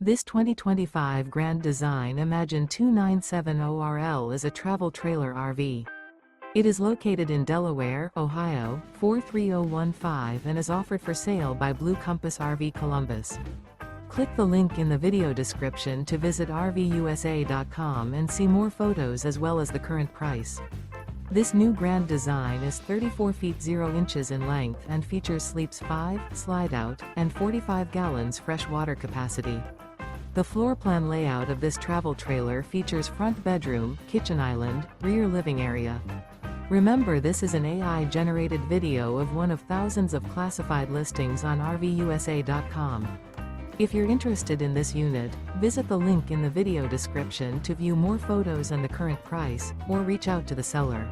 This 2025 Grand Design Imagine 2970RL is a travel trailer RV. It is located in Delaware, Ohio, 43015 and is offered for sale by Blue Compass RV Columbus. Click the link in the video description to visit RVUSA.com and see more photos as well as the current price. This new Grand Design is 34 feet 0 inches in length and features sleeps 5, slide-out, and 45 gallons fresh water capacity. The floor plan layout of this travel trailer features front bedroom, kitchen island, rear living area. Remember, this is an AI-generated video of one of thousands of classified listings on RVUSA.com. If you're interested in this unit, visit the link in the video description to view more photos and the current price, or reach out to the seller.